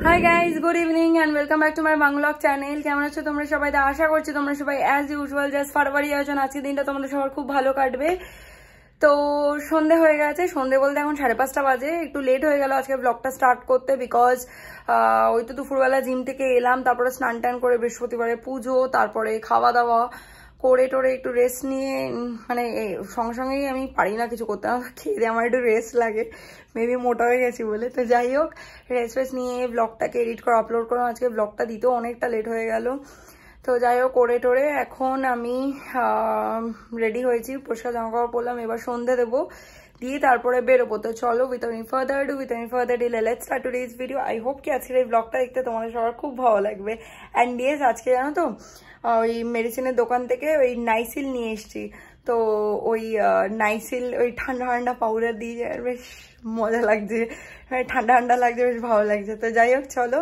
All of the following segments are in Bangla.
High guys, good evening and welcome back to my vlog channel. কেমন আছো তোমরা সবাই? আশা করছি তোমরা সবাই অ্যাজ ইউজুয়াল জাস্ট ফারওয়ারি আয়োজন আজকের দিনটা তোমাদের সবার খুব ভালো কাটবে। তো সন্ধে হয়ে গেছে, সন্ধে বলতে এখন 5:30 বাজে। একটু লেট হয়ে গেল আজকে ব্লগটা স্টার্ট করতে, বিকজ ওই তো দুপুরবেলা জিম থেকে এলাম, তারপরে স্নান টান করে বৃহস্পতিবারে পুজো, তারপরে খাওয়া দাওয়া করে টোরে একটু রেস্ট নিয়ে, মানে সঙ্গে সঙ্গেই আমি পারি না কিছু করতে, খেয়ে দিয়ে আমার একটু রেস্ট লাগে, মেবি মোটা হয়ে গেছি বলে। তো যাই হোক, রেস্ট নিয়ে ব্লগটাকে এডিট করে আপলোড করলাম। আজকে ব্লগটা দিতেও অনেকটা লেট হয়ে গেল। তো যাই হোক, করে টোরে এখন আমি রেডি হয়েছি, পরিষ্কার জামা কাপড় পরলাম, এবার সন্ধে দেবো, দিয়ে তারপরে বেরোবো। তো চলো, without any further delay let's start today's video. I hope কি আজকের এই ব্লগটা দেখতে তোমাদের সবার খুব ভালো লাগবে। অ্যান্ড ইয়েস, আজকে জানো তো ওই মেডিসিনের দোকান থেকে ওই নাইসিল নিয়ে এসছি। তো ওই নাইসিল ওই ঠান্ডা ঠান্ডা পাউডার দিয়ে বেশ মজা লাগছে, ঠান্ডা ঠান্ডা লাগছে, বেশ ভালো লাগছে। তো যাই হোক, চলো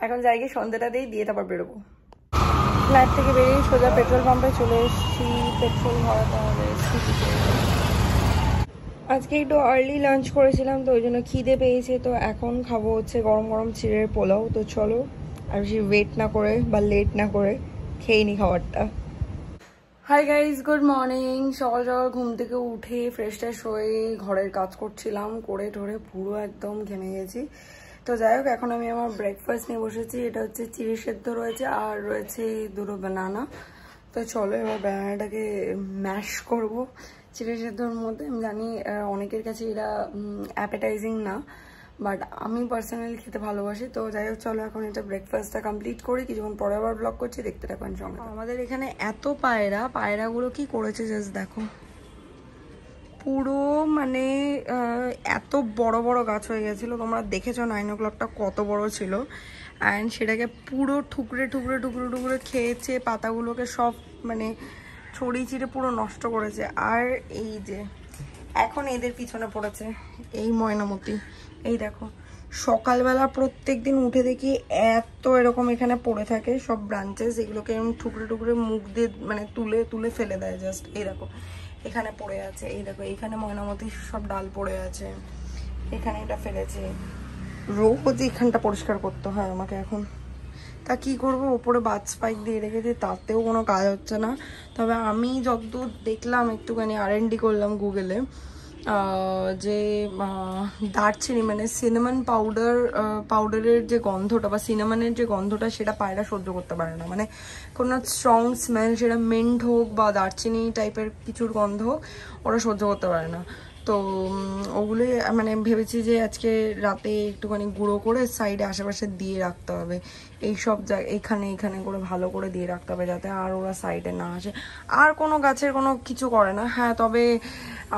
এখন যাই গিয়ে সন্ধ্যাটা দিয়ে তারপর বেরোবো। ফ্ল্যাট থেকে বেরিয়ে সোজা পেট্রোল পাম্পে চলে এসেছি, পেট্রোল ভরাতে হবে স্কুটিতে। আজকে একটু আর্লি লাঞ্চ করেছিলাম, তো ওই জন্য খিদে পেয়েছে। তো এখন খাবো হচ্ছে গরম গরম চিড়ের পোলাও। তো চলো, আর বেশি ওয়েট না করে বা লেট না করে খেয়ে নি খাবারটা। High guys, good morning. সকাল সকাল ঘুম থেকে উঠে ফ্রেশ ট্রেশ হয়ে ঘরের কাজ করছিলাম, করে টোরে পুরো একদম ঘেমে গেছি। তো যাই হোক, এখন আমি আমার ব্রেকফাস্ট নিয়ে বসেছি। এটা হচ্ছে চিড়ে সেদ্ধ রয়েছে আর রয়েছে দুটো বানানা। তো চলো এবার বানানাটাকে ম্যাশ করব চিড়ে সেদ্ধর মধ্যে। আমি জানি অনেকের কাছে এটা অ্যাপেটাইজিং না, বাট আমি পার্সোনালি খেতে ভালোবাসি। তো যাই হোক, চলো এখন এটা ব্রেকফাস্টটা কমপ্লিট করি, কিছুক্ষণ পরে আবার ব্লগ করছি, দেখতে থাকুন সঙ্গে। আমাদের এখানে এত পায়রাগুলো কি করেছে জাস্ট দেখো, পুরো মানে এত বড় বড় গাছ হয়ে গেছিলো। তোমরা দেখেছো 9 o'clockটা কত বড় ছিল, অ্যান্ড সেটাকে পুরো ঠুকরে ঠুকরে ঠুকরে ঠুকরে খেয়েছে, পাতাগুলোকে সব মানে ছড়িয়ে ছিঁড়ে পুরো নষ্ট করেছে। আর এই যে এখন এদের পিছনে পড়েছে এই ময়নামতি, এই দেখো সকালবেলা প্রত্যেক দিন উঠে দেখি এত এরকম এখানে পড়ে থাকে সব ব্রাঞ্চেস, এগুলোকে এরকম ঠুকরে ঠুকরে মুখ দিয়ে মানে তুলে তুলে ফেলে দেয় জাস্ট। এই দেখো এখানে পড়ে আছে, এই দেখো এইখানে ময়নামতি সব ডাল পড়ে আছে, এখানে এটা ফেলেছে। রোজ এখানটা পরিষ্কার করতে হয় আমাকে এখন। তা কি করবো, ওপরে বাথ স্পাইক দিয়ে রেখেছি, তাতেও কোনো কাজ হচ্ছে না। তবে আমি যতদূর দেখলাম, একটুখানি R&D করলাম গুগলে, যে দারচিনি মানে সিনামন পাউডারের যে গন্ধটা বা সিনামনের যে গন্ধটা, সেটা পায়রা সহ্য করতে পারে না। মানে কোনো স্ট্রং স্মেল, সেটা মিন্ট হোক বা দারচিনি টাইপের কিছুর গন্ধ হোক, ওরা সহ্য করতে পারে না। তো ওগুলোই মানে ভেবেছি যে আজকে রাতে একটুখানি গুঁড়ো করে সাইডে আশেপাশে দিয়ে রাখতে হবে। এই সব জায়গায় এখানে এখানে করে ভালো করে দিয়ে রাখতে হবে, যাতে আর ওরা সাইডে না আসে। আর কোনো গাছের কোনো কিছু করে না। হ্যাঁ, তবে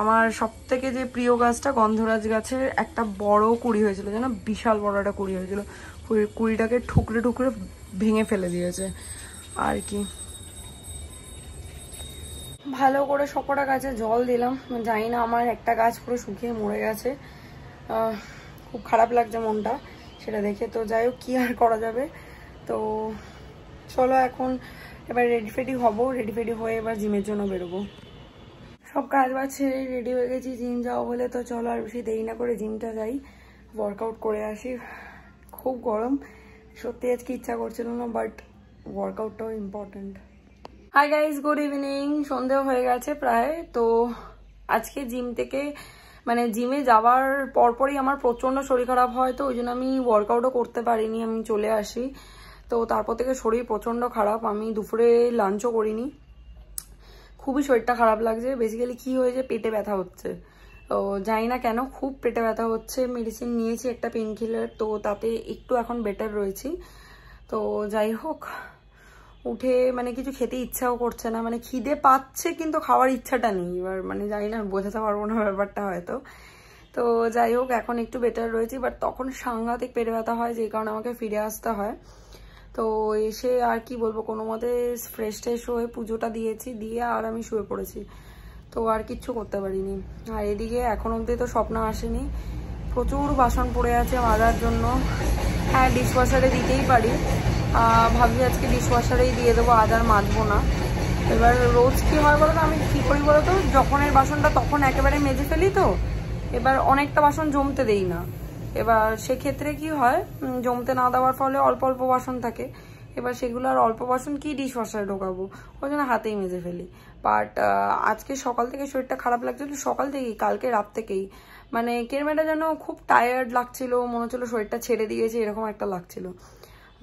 আমার সব থেকে যে প্রিয় গাছটা গন্ধরাজ গাছের একটা বড় কুড়ি হয়েছিল, যেন বিশাল বড় একটা কুড়ি হয়েছিল, কুড়িটাকে ঠুকরে ঠুকরে ভেঙে ফেলে দিয়েছে আর কি। ভালো করে সবকটা গাছে জল দিলাম, জানি না আমার একটা গাছ পুরো শুকিয়ে মরে গেছে, খুব খারাপ লাগছে মনটা সেটা দেখে। তো যাই হোক, কি আর করা যাবে। তো চলো এখন এবার রেডি ফেডি হবো, রেডি ফেডি হয়ে এবার জিমের জন্য বেরোবো। সব কাজ বাজ ছেড়ে রেডি হয়ে গেছি জিম যাবো বলে। তো চলো আর বেশি দেরি না করে জিমটা যাই, ওয়ার্কআউট করে আসি। খুব গরম, সত্যি আজকে ইচ্ছা করছিল না, বাট ওয়ার্কআউটটাও important. Hi guys, good evening. সন্ধ্যা হয়ে গেছে প্রায়। তো আজকে জিম থেকে মানে জিমে যাওয়ার পরপরই আমার প্রচন্ড শরীর খারাপ হয়, তো ওই জন্য আমি ওয়ার্কআউটও করতে পারিনি, আমি চলে আসি। তো তারপর থেকে শরীর প্রচন্ড খারাপ, আমি দুপুরে লাঞ্চও করিনি, খুবই শরীরটা খারাপ লাগছে। বেসিক্যালি কি হয়েছে, পেটে ব্যথা হচ্ছে। তো জানি না কেন, খুব পেটে ব্যথা হচ্ছে। মেডিসিন নিয়েছি একটা পেন কিলার, তো তাতে একটু এখন বেটার রয়েছি। তো যাই হোক, উঠে মানে কিছু খেতে ইচ্ছাও করছে না, মানে খিদে পাচ্ছে কিন্তু খাওয়ার ইচ্ছাটা নেই। এবার মানে জানি না, বোঝাতে পারবো না ব্যাপারটা হয়তো। তো যাই হোক, এখন একটু বেটার রয়েছি, বাট তখন সাংঘাতিক পেটে ব্যথা হয়, যে কারণে আমাকে ফিরে আসতে হয়। তো এসে আর কি বলবো, কোনো মতে ফ্রেশ ট্রেশ হয়ে পুজোটা দিয়েছি, দিয়ে আর আমি শুয়ে পড়েছি। তো আর কিচ্ছু করতে পারিনি। আর এদিকে এখন অবধি তো স্বপ্ন আসেনি, প্রচুর বাসন পড়ে আছে মাজার জন্য। হ্যাঁ, ডিশওয়াশারে দিতেই পারি, ভাবছি আজকে ডিশওয়াশারেই দিয়ে দেবো, আজ আর মাজবো না। এবার রোজ কি হয় বলো তো, আমি কি করি বলো তো, যখনের বাসনটা তখন একেবারে মেজে ফেলি, তো এবার অনেকটা বাসন জমতে দেই না। এবার সেক্ষেত্রে কি হয়, জমতে না দেওয়ার ফলে অল্প অল্প বাসন থাকে, এবার সেগুলো আর অল্প বাসন কি ডিশ ওয়াশারে ঢোকাবো, ওই জন্য হাতেই মেজে ফেলি। বাট আজকে সকাল থেকে শরীরটা খারাপ লাগছিল, সকাল থেকেই, কালকে রাত থেকেই, মানে কেরমেটা যেন খুব টায়ার্ড লাগছিল, মনে হচ্ছিল শরীরটা ছেড়ে দিয়েছে, এরকম একটা লাগছিল।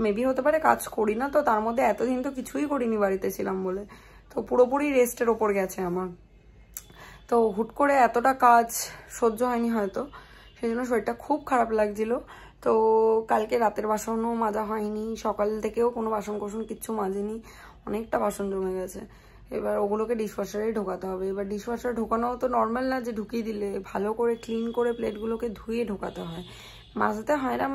মেবি হতে পারে কাজ করি না তো, তার মধ্যে এতদিন তো কিছুই করিনি বাড়িতে ছিলাম বলে, তো পুরোপুরি রেস্টের ওপর গেছে আমার। তো হুট করে এতটা কাজ সহ্য হয়নি হয়তো, সেই জন্য শরীরটা খুব খারাপ লাগছিল। তো কালকে রাতের বাসনও মাজা হয়নি, সকাল থেকেও কোনো বাসন কোসন কিচ্ছু মাজেনি, অনেকটা বাসন জমে গেছে। এবার ওগুলোকে ডিশওয়াশারেই ঢোকাতে হবে। এবার ডিশওয়াশারে ঢোকানোও তো নর্মাল না যে ঢুকিয়ে দিলে, ভালো করে ক্লিন করে প্লেটগুলোকে ধুয়ে ঢোকাতে হয়, মাজতে হয় না,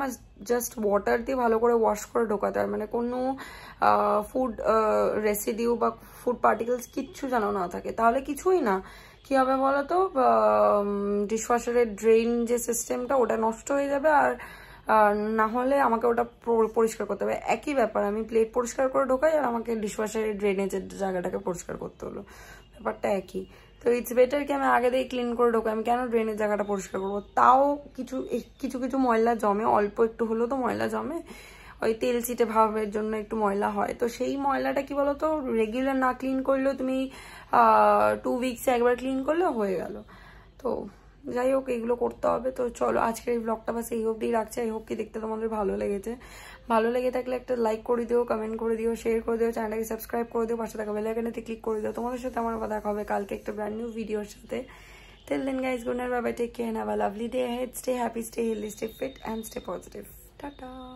জাস্ট ওয়াটার দিয়ে ভালো করে ওয়াশ করে ঢোকাতে হয়, মানে কোনো ফুড রেসিডিউ বা ফুড পার্টিকেলস কিচ্ছু যেন না থাকে, তাহলে কিছুই না। কি হবে বলো তো, ডিশওয়াশারের ড্রেন যে সিস্টেমটা ওটা নষ্ট হয়ে যাবে, আর না হলে আমাকে ওটা পরিষ্কার করতে হবে। একই ব্যাপার, আমি প্লেট পরিষ্কার করে ঢোকাই আর আমাকে ডিশওয়াশারের ড্রেনেজের জায়গাটাকে পরিষ্কার করতে হলো, ব্যাপারটা একই। তো ইটস বেটার কি আমি আগে দিয়ে ক্লিন করে ঢোকাই, আমি কেন ড্রেনের জায়গাটা পরিষ্কার করবো। তাও কিছু কিছু কিছু ময়লা জমে, অল্প একটু হলেও তো ময়লা জমে, ওই তেল চিটে ভাবের জন্য একটু ময়লা হয়। তো সেই ময়লাটা কি বলতো, রেগুলার না ক্লিন করলেও তুমি 2 উইকসে একবার ক্লিন করলেও হয়ে গেল। তো যাই হোক, এগুলো করতে হবে। তো চলো আজকের এই ব্লগটা বাস এই অবধি রাখছি। আই হোপ কি দেখতে তোমাদের ভালো লেগেছে। ভালো লেগে থাকলে একটা লাইক করে দিও, কমেন্ট করে দিও, শেয়ার করে দিও, চ্যানেলটাকে সাবস্ক্রাইব করে দিও, পাশে থাকা বেল আইকনেতে ক্লিক করে দিও। তোমাদের সাথে আমার কথা দেখা হবে কালকে একটা ব্র্যান্ড নিউ ভিডিওর সাথে। Till then guys, good night, bye bye, take care and have a lovely day ahead. Stay happy, stay healthy, stay fit and stay positive. Tata.